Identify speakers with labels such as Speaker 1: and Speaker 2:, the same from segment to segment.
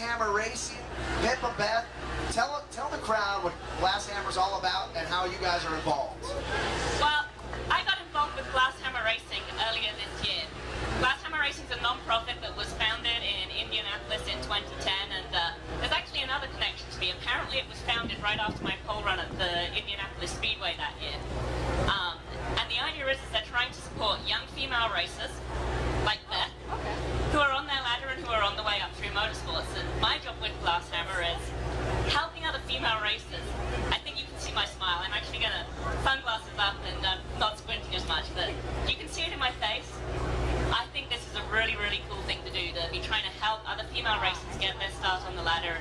Speaker 1: Hammer Racing. Pippa, Beth, tell the crowd what Glass Hammer's all about and how you guys are involved.
Speaker 2: Well, I got involved with Glass Hammer Racing earlier this year. Glass Hammer Racing is a non-profit that was founded in Indianapolis in 2010, and there's actually another connection to me. Apparently it was founded right after my pole run at the Indianapolis Speedway that year. And the idea is they're trying to support young female racers, like Beth, who are on their ladder and who are on the way up through motorsports. And my job with Glass Hammer is helping other female racers. I think you can see my smile. I'm actually going to sunglasses up and not squinting as much, but you can see it in my face. I think this is a really, really cool thing to do, to be trying to help other female racers get their start on the ladder.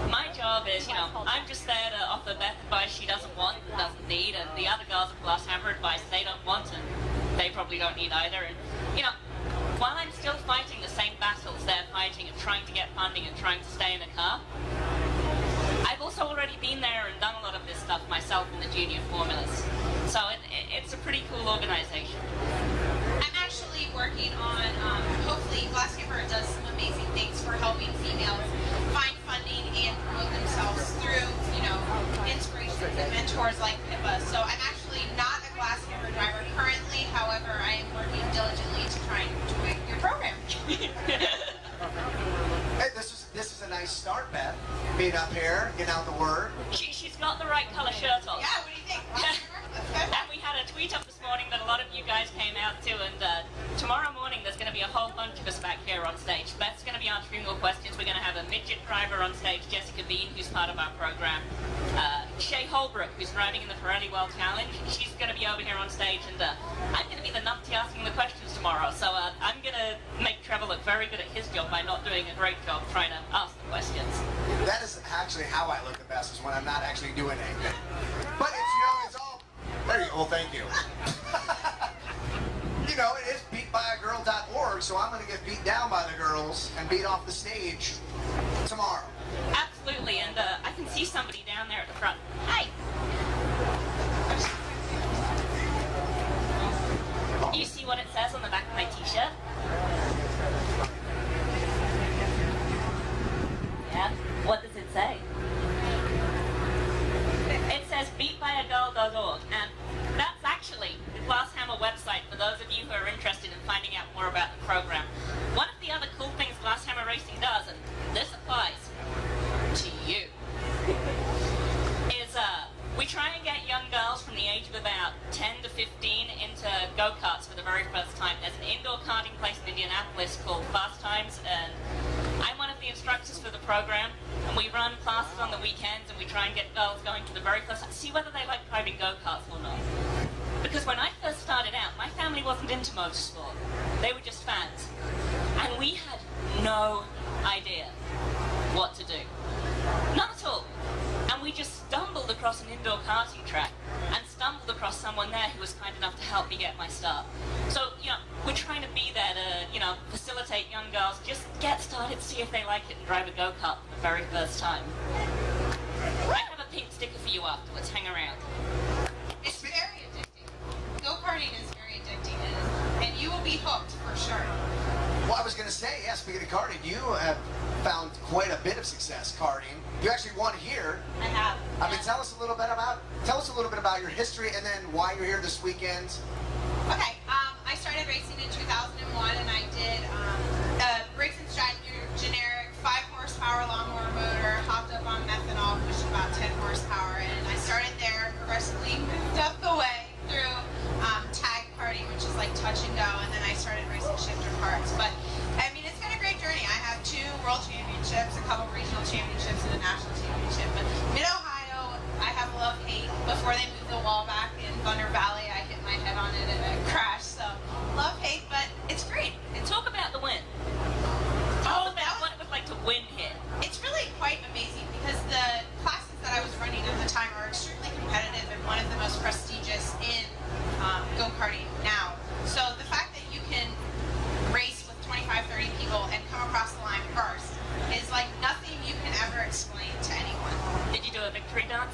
Speaker 2: And my job is, you know, I'm just there to offer Beth advice she doesn't want and doesn't need, and the other girls at Glass Hammer advice they don't want and they probably don't need either. And, you know, while I'm still fighting the same battles they're fighting of trying to get funding and trying to stay in a car, I've also already been there and done a lot of this stuff myself in the junior formulas. So it's a pretty cool organization.
Speaker 3: I'm actually working on, hopefully, Glass Hammer does some amazing things for helping females find funding and promote themselves through, you know, inspirations and mentors like Pippa. So I'm actually not a Glass Hammer driver currently, however, I am working diligently to try and join your program.
Speaker 1: Hey, this is a nice start, Beth. Being up here, getting out the word.
Speaker 2: She's got the right color shirt on.
Speaker 3: Yeah, what do you think?
Speaker 2: And we had a tweet up this morning that a lot of you guys came out to, and tomorrow morning there's going to be a whole bunch of us back here on stage. Beth's going to be answering your questions. We're going to have a midget driver on stage, Jessica Bean, who's part of our program. Shay Holbrook, who's riding in the Pirelli World Challenge, she's going to be over here on stage, and I'm going to be the numpty asking the questions tomorrow, so I'm going to make Trevor look very good at his job by not doing a great job trying to ask the questions.
Speaker 1: That is actually how I look the best, is when I'm not actually doing anything. But it's, you know, it's all... There you go. Well, thank you. You know, it is beatbyagirl.org, so I'm going to get beat down by the girls and beat off the stage tomorrow.
Speaker 2: Absolutely, and I can see somebody down there at the front. Hi! You see what it says on the back of my t-shirt? Yeah? What does it say? It says beatbyagirl.org, and that's actually the Glass Hammer website for those of you who are interested in finding out more about the program. One of the other cool things Glass Hammer Racing does, and this applies to you, is we try and get young girls from the age of about 10 to 15 into go-karts for the very first time. There's an indoor karting place in Indianapolis called Fast Times, and I'm one of the instructors for the program, and we run classes on the weekends, and we try and get girls going for the very first time, see whether they like driving go-karts or not. Because when I first started out, my family wasn't into motorsport. They were just fans. And we had no idea what to do. Not at all. And we just stumbled across an indoor karting track and stumbled across someone there who was kind enough to help me get my start. So, you know, we're trying to be there to, you know, facilitate young girls, just get started, see if they like it, and drive a go-kart for the very first time. I have a pink sticker for you afterwards. Hang around.
Speaker 3: It's very addicting. Go-karting is very addicting, and you will be hooked for sure.
Speaker 1: Well, I was going to say, yeah, speaking of karting, you have found quite a bit of success karting. You actually won here.
Speaker 3: I have.
Speaker 1: I mean, tell us a little bit about your history and then why you're here this weekend.
Speaker 3: Okay, I started racing in 2001, and I did Briggs & Stratton generic 5-horsepower lawnmower motor, hopped up on methanol, pushed about 10 horsepower, and I started there, progressively moved up the way through tag karting, which is like touch and go, and then I started racing shifter karts. But I mean, it's been a great journey. I have 2 world championships, a couple regional championships, and a national championship. But Mid-Ohio, I have love-hate. Before they moved the wall back in Thunder Valley, I hit my head on it and it crashed. So love-hate, but it's great.
Speaker 2: And talk about the win. Talk about what it was like to win here.
Speaker 3: It's really quite amazing because the classes that I was running at the time are extremely competitive and one of the most prestigious in go-karting now. So the fact that you can race with 25, 30 people and come across the line first is like nothing you can ever explain to anyone.
Speaker 2: Did you do a victory dance?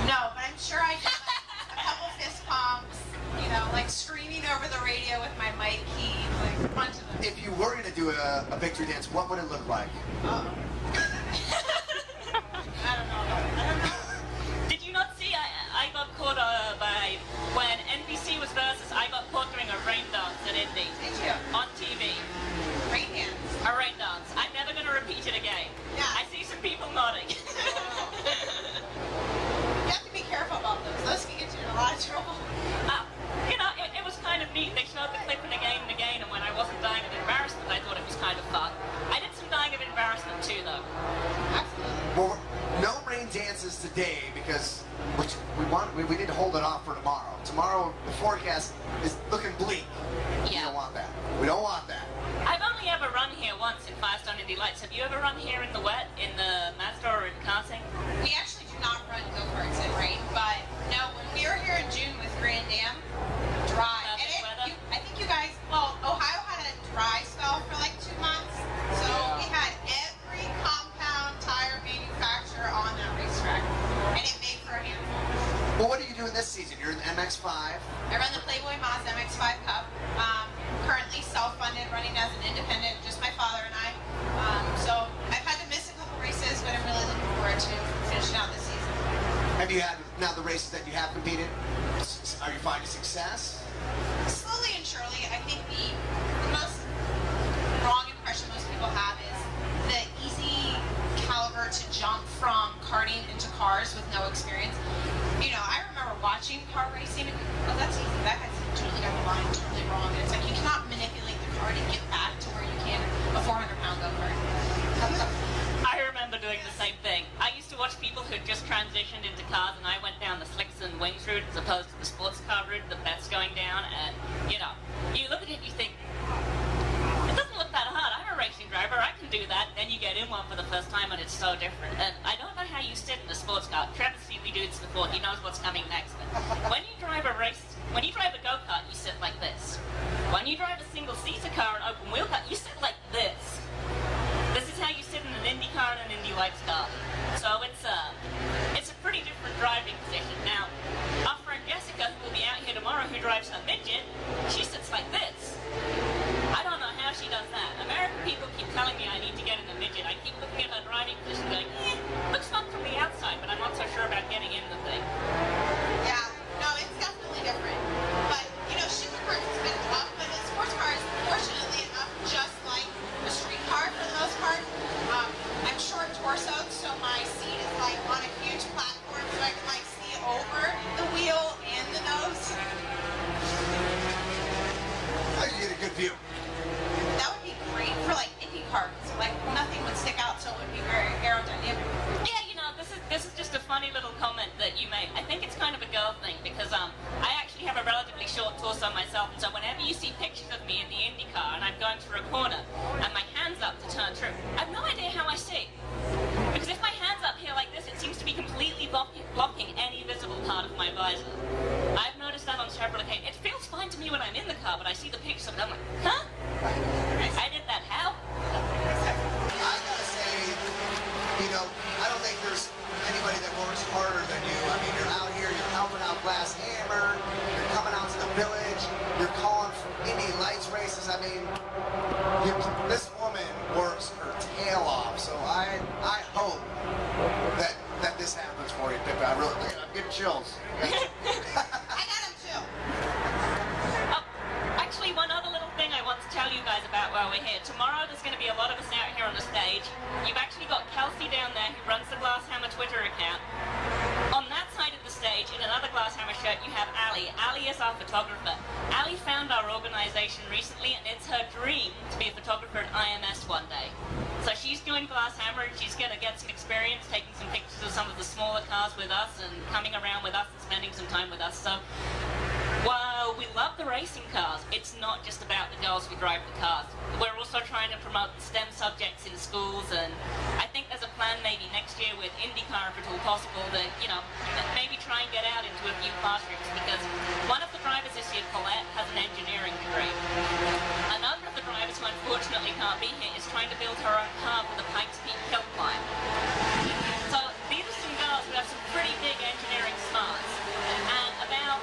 Speaker 3: No, but I'm sure I did like, a couple fist pumps, you know, like screaming over the radio with my mic key, like a bunch of them.
Speaker 1: if you were going to do a victory dance, what would it look like?
Speaker 3: I don't know.
Speaker 2: Did you not see? I got caught by when NBC was versus. I got caught doing a rain dance at Indy.
Speaker 3: Did you?
Speaker 2: On TV.
Speaker 3: Rain dance.
Speaker 2: A rain dance. I'm never going to repeat it again.
Speaker 3: Yeah.
Speaker 2: I see some people nodding.
Speaker 3: You have to be careful about those. Those can get you in a lot of trouble.
Speaker 2: You know, it was kind of neat. They showed the clip again and again, and when I wasn't dying of embarrassment, I thought it was kind of fun. I did some dying of embarrassment too, though.
Speaker 3: Absolutely.
Speaker 1: Well, no rain dances today because we need to hold it off for tomorrow. Tomorrow, the forecast is looking bleak. We
Speaker 2: Yeah.
Speaker 1: don't want that. We don't want that.
Speaker 2: I've only ever run here once in Firestone Indy Lights. Have you ever run here in the wet, in the Mazda or in karting?
Speaker 3: We actually do not run go-karts in rain, but no, when we were here in June with Grand Dam, dry.
Speaker 2: Perfect weather.
Speaker 3: I think you guys, well, Ohio had a dry spell for like 2 months, so
Speaker 1: Yeah.
Speaker 3: we had every compound tire manufacturer on that racetrack, and it made for a handful.
Speaker 1: Well, what are you doing this season? You're in the MX-5.
Speaker 3: I run the Playboy Mazda MX-5 Cup, currently self-funded, running as an independent, just my father and I. So I've had to miss a couple races, but I'm really looking forward to finishing out this season.
Speaker 1: Have you had, now the races that you have competed, are you finding success?
Speaker 3: Slowly and surely, I think the most wrong impression most people have is the easy caliber to jump from karting into cars with no experience. You know, I remember watching car racing and, oh, that's easy. That guy's totally got the line totally wrong. And it's like, you cannot manipulate the car to get back to where you can a 400-pound go-kart.
Speaker 2: I remember doing the same thing. I used to watch people who just transitioned into cars, and I went down the slicks and wings route as opposed to the sports car route, the bets going down, and, you know, you look at it and you think, it doesn't look that hard. I'm a racing driver. I can do that. Then you get in one for the first time, and it's so different. And I don't know how you sit in a sports car. Trevor's seen me do this before. He knows what's coming next. But when you drive a go-kart, you sit like this. When you drive a single-seater car, an open-wheel car, you sit like this. This is how you sit in an IndyCar and an Indy Lights car. So it's a pretty different driving position. Now, our friend Jessica, who will be out here tomorrow, who drives her midget, she sits like this. I don't know how she does that. American people keep telling me I need to get in the midget. I keep looking at her driving position going, looks fun from the outside, but I'm not so sure about getting in the thing.
Speaker 3: Yeah, no, it's definitely different. But, you know, supercars has been tough, but a sports car is fortunately enough just like a street car for the most part. I'm short torsoed, so my seat is like on a huge platform so I can like see over the wheel and the nose.
Speaker 1: I can get a good view.
Speaker 3: That would be great for like IndyCar, so like nothing would stick out, so it would be very aerodynamic.
Speaker 2: Yeah, you know, this is just a funny little comment that you make. I think it's kind of a girl thing because I actually have a relatively short torso myself, and so whenever you see pictures of me in the Indy car and I'm going through a corner and my hand's up to turn through, I have no idea how I see. Because if my hand's up here like this, it seems to be completely blocking any visible part of my visor. I've noticed that on several occasions. It feels fine to me when I'm in the car, but I see the pictures of it, I'm like, huh? I did that, how?
Speaker 1: I gotta say, you know, I don't think there's anybody that works harder than you. I mean, you're out here, you're helping out Glass Hammer, you're coming out to the village, you're calling for Indy Lights races. I mean, this woman works her tail off. So I hope that this happens for you, Pippa. I'm getting chills.
Speaker 3: I got him too.
Speaker 2: Actually, one other little thing I want to tell you guys about while we're here. Tomorrow there's going to be a lot of us out here on the stage. You've actually got Kelsey down there who runs the Glass Hammer Twitter account. On that side of the stage, in another Glass Hammer shirt, you have Ali. Ali is our photographer. Ali found our organization recently, and it's her dream to be a photographer at IMS one day. So she's doing Glass Hammer, and she's going to get some experience taking some pictures of some of the smaller cars with us and coming around with us and spending some time with us. So while we love the racing cars, it's not just about the girls who drive the cars. We're also trying to promote the STEM subjects in schools, and I think there's a plan maybe next year with IndyCar, if at all possible, that, you know, maybe try and get out into a few classrooms, because one of the drivers this year, Colette, has an engineering degree. Another of the drivers who unfortunately can't be here is trying to build her own car for the Pikes Peak Hill Climb. So these are some girls who have some pretty big engineering smarts, and about...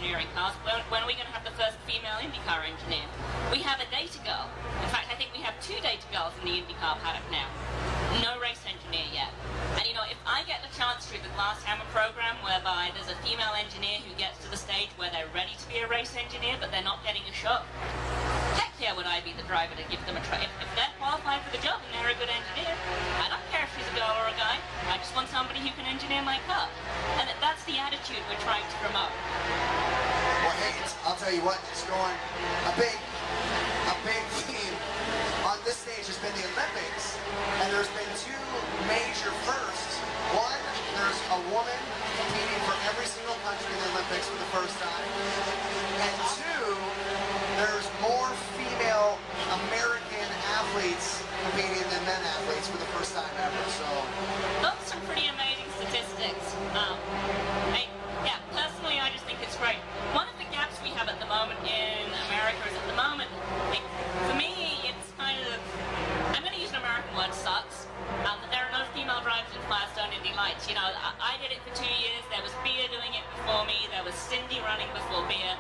Speaker 2: engineering cars. When are we going to have the first female IndyCar engineer? We have a data girl. In fact, I think we have 2 data girls in the IndyCar paddock now. No race engineer yet. And you know, if I get the chance through the Glass Hammer program whereby there's a female engineer who gets to the stage where they're ready to be a race engineer but they're not getting a shot, heck yeah would I be the driver to give them a try. If they're qualified for the job and they're a good engineer, I don't care if she's a girl or a guy. I just want somebody who can engineer my car. And that's the attitude we're trying to promote.
Speaker 1: Well, hey, I'll tell you what, just going a big theme on this stage has been the Olympics, and there's been 2 major firsts. One, there's a woman competing for every single country in the Olympics for the first time, and 2, there's more female American athletes competing than men athletes for the first time ever. So
Speaker 2: those are some pretty amazing statistics. Personally, I just think it's great. One of the gaps we have at the moment in America is for me, it's kind of, I'm going to use an American word, sucks. There are no female drivers in Firestone Indy Lights. You know, I did it for 2 years. There was Bea doing it before me. There was Cindy running before Bea.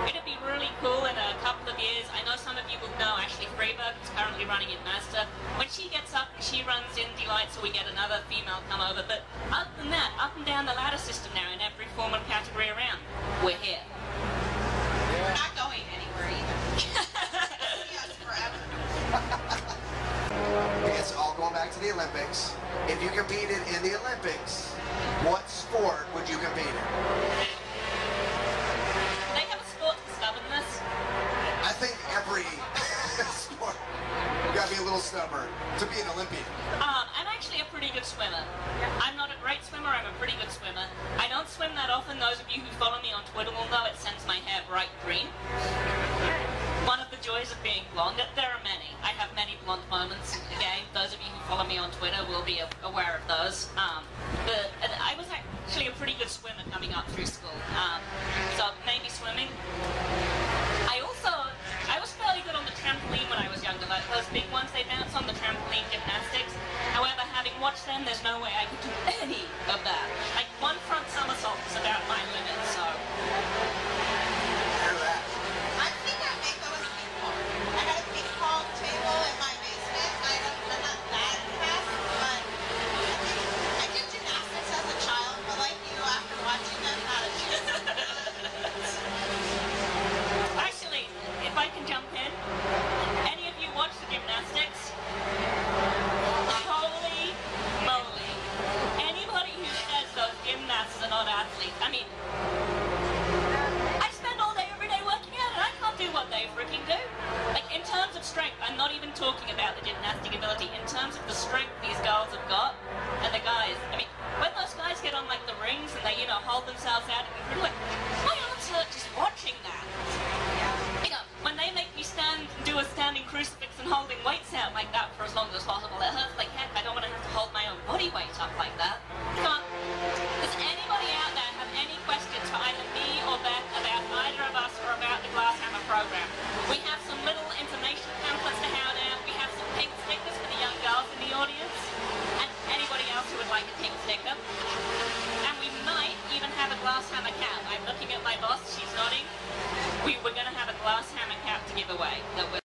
Speaker 2: It'd be really cool in a couple of years. I know some of you will know Ashley Freeberg, who's currently running in Mazda. When she gets up and she runs Indy Lights, so we get another female come over. But other than that, up and down the ladder system now in every form and category around, we're here.
Speaker 3: We're not going anywhere either. Yes, forever.
Speaker 1: it's all going back to the Olympics. If you competed in the Olympics, what sport would you compete in?
Speaker 2: They have a sport for stubbornness.
Speaker 1: I think every sport, you gotta be a little stubborn to be an Olympian.
Speaker 2: I'm actually a pretty good swimmer. I'm not a great swimmer, I'm a pretty good swimmer. I don't swim that often. Those of you who follow me on Twitter will know it sends my hair bright green. One of the joys of being blonde, there are many. I have many blonde moments in the game. Those of you who follow me on Twitter will be aware of those. But I was actually a pretty good swimmer coming up through school. So maybe swimming. I was fairly good on the trampoline when I was younger. Like those big ones they bounce on, the trampoline gymnastics. However, having watched them, there's no way I could do any of that. Like one front somersault is about my limit, so.
Speaker 1: Hear that?
Speaker 3: I think I may go with ping pong. I got a ping pong table in my basement. I'm not that fast, but I did gymnastics as a child, but like you, after watching them, not a chance.
Speaker 2: Actually, if I can jump in, any of you watch the gymnastics? Holy moly. Anybody who says those gymnasts are not athletes, I mean, I spend all day every day working out and I can't do what they freaking do. Like, in terms of strength, I'm not even talking about the gymnastic ability. In terms of the strength these girls have got, and the guys, I mean, when those guys get on, like, the rings and they, you know, hold themselves out, and like, my arms hurt just watching that. You know, when they make me stand and do a standing crucifix and holding weights out like that for as long as possible, it hurts like heck. I don't want to have to hold my own body weight up like that. Come on. Does anybody out there have any questions for either me or Beth about either of us or about the Glass Hammer program? We have some little information pamphlets to hand out. We have some pink stickers for the young girls in the audience. And anybody else who would like a pink sticker. And we might even have a Glass Hammer cap. I'm looking at my boss. She's nodding. We're going to have a Glass Hammer cap to give away.